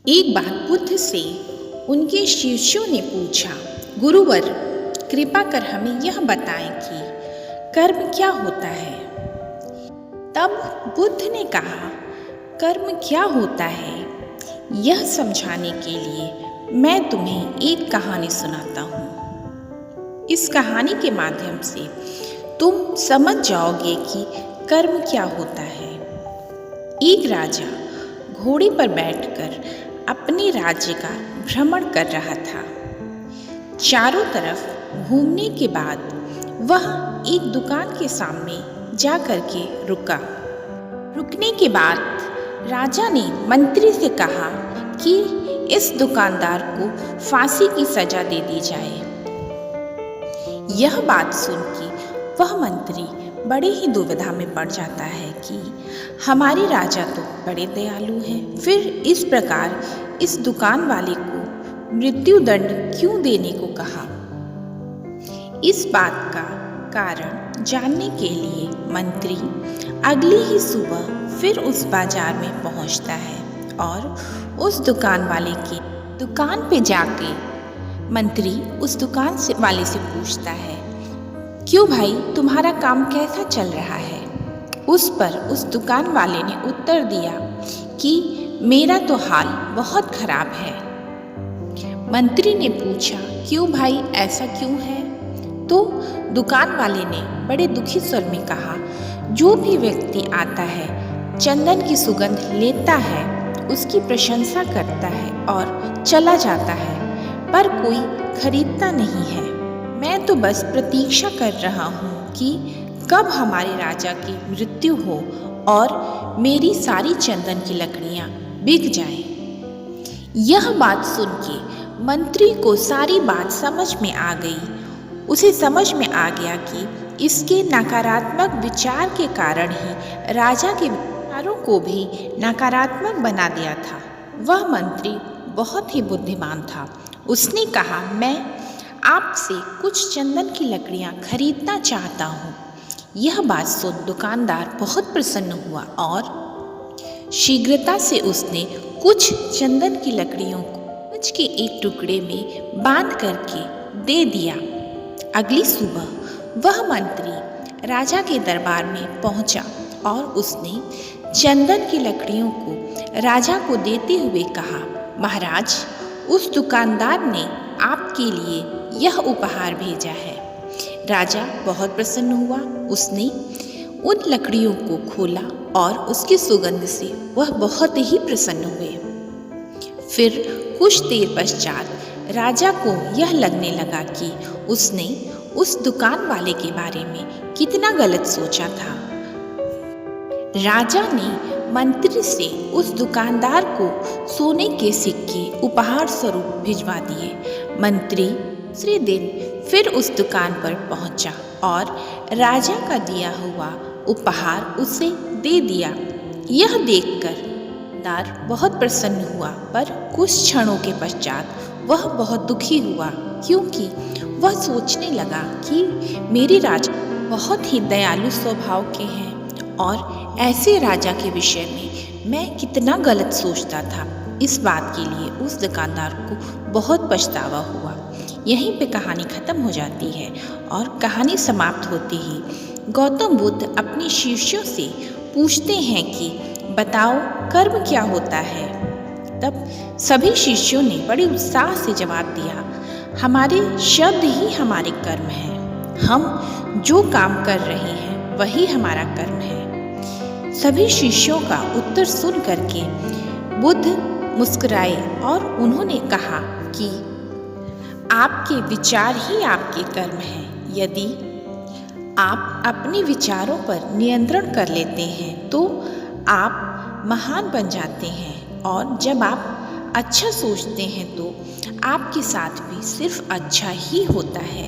एक बार बुद्ध से उनके शिष्यों ने पूछा, गुरुवर, कृपा कर हमें यह बताएं कि कर्म क्या होता है। तब बुद्ध ने कहा, कर्म क्या होता है यह समझाने के लिए मैं तुम्हें एक कहानी सुनाता हूँ। इस कहानी के माध्यम से तुम समझ जाओगे कि कर्म क्या होता है। एक राजा घोड़े पर बैठकर अपने राज्य का भ्रमण कर रहा था। चारों तरफ घूमने के बाद वह एक दुकान के सामने जा कर के रुका। रुकने के बाद राजा ने मंत्री से कहा कि इस दुकानदार को फांसी की सजा दे दी जाए। यह बात सुन के वह मंत्री बड़े ही दुविधा में पड़ जाता है कि हमारे राजा तो बड़े दयालु हैं, फिर इस प्रकार इस दुकान वाले को मृत्यु दंड क्यों देने को कहा। इस बात का कारण जानने के लिए मंत्री अगली ही सुबह फिर उस बाजार में पहुंचता है और उस दुकान वाले की दुकान पे जाके मंत्री उस दुकान वाले से पूछता है, क्यों भाई, तुम्हारा काम कैसा चल रहा है। उस पर उस दुकान वाले ने उत्तर दिया कि मेरा तो हाल बहुत खराब है। मंत्री ने पूछा, क्यों भाई, ऐसा क्यों है। तो दुकान वाले ने बड़े दुखी स्वर में कहा, जो भी व्यक्ति आता है चंदन की सुगंध लेता है, उसकी प्रशंसा करता है और चला जाता है, पर कोई खरीदता नहीं है। मैं तो बस प्रतीक्षा कर रहा हूँ कि कब हमारे राजा की मृत्यु हो और मेरी सारी चंदन की लकड़ियाँ बिक जाएं। यह बात सुन के मंत्री को सारी बात समझ में आ गई। उसे समझ में आ गया कि इसके नकारात्मक विचार के कारण ही राजा के विचारों को भी नकारात्मक बना दिया था। वह मंत्री बहुत ही बुद्धिमान था। उसने कहा, मैं आपसे कुछ चंदन की लकड़ियां खरीदना चाहता हूँ। यह बात सुन दुकानदार बहुत प्रसन्न हुआ और शीघ्रता से उसने कुछ चंदन की लकड़ियों को कागज के एक टुकड़े में बांध करके दे दिया। अगली सुबह वह मंत्री राजा के दरबार में पहुंचा और उसने चंदन की लकड़ियों को राजा को देते हुए कहा, महाराज, उस दुकानदार ने आपके लिए यह उपहार भेजा है। राजा बहुत प्रसन्न हुआ। उसने उन लकड़ियों को खोला और उसकी सुगंध से वह बहुत ही प्रसन्न हुए। फिर कुछ देर पश्चात राजा को यह लगने लगा कि उसने उस दुकान वाले के बारे में कितना गलत सोचा था। राजा ने मंत्री से उस दुकानदार को सोने के सिक्के उपहार स्वरूप भिजवा दिए। मंत्री दूसरे दिन फिर उस दुकान पर पहुंचा और राजा का दिया हुआ उपहार उसे दे दिया। यह देखकर दुकानदार बहुत प्रसन्न हुआ, पर कुछ क्षणों के पश्चात वह बहुत दुखी हुआ, क्योंकि वह सोचने लगा कि मेरे राजा बहुत ही दयालु स्वभाव के हैं और ऐसे राजा के विषय में मैं कितना गलत सोचता था। इस बात के लिए उस दुकानदार को बहुत पछतावा हुआ। यहीं पे कहानी खत्म हो जाती है और कहानी समाप्त होती ही गौतम बुद्ध अपने शिष्यों से पूछते हैं कि बताओ, कर्म क्या होता है। तब सभी शिष्यों ने बड़े उत्साह से जवाब दिया, हमारे शब्द ही हमारे कर्म हैं। हम जो काम कर रहे हैं वही हमारा कर्म है। सभी शिष्यों का उत्तर सुन करके बुद्ध मुस्कुराए और उन्होंने कहा कि आपके विचार ही आपके कर्म हैं। यदि आप अपने विचारों पर नियंत्रण कर लेते हैं तो आप महान बन जाते हैं, और जब आप अच्छा सोचते हैं तो आपके साथ भी सिर्फ अच्छा ही होता है।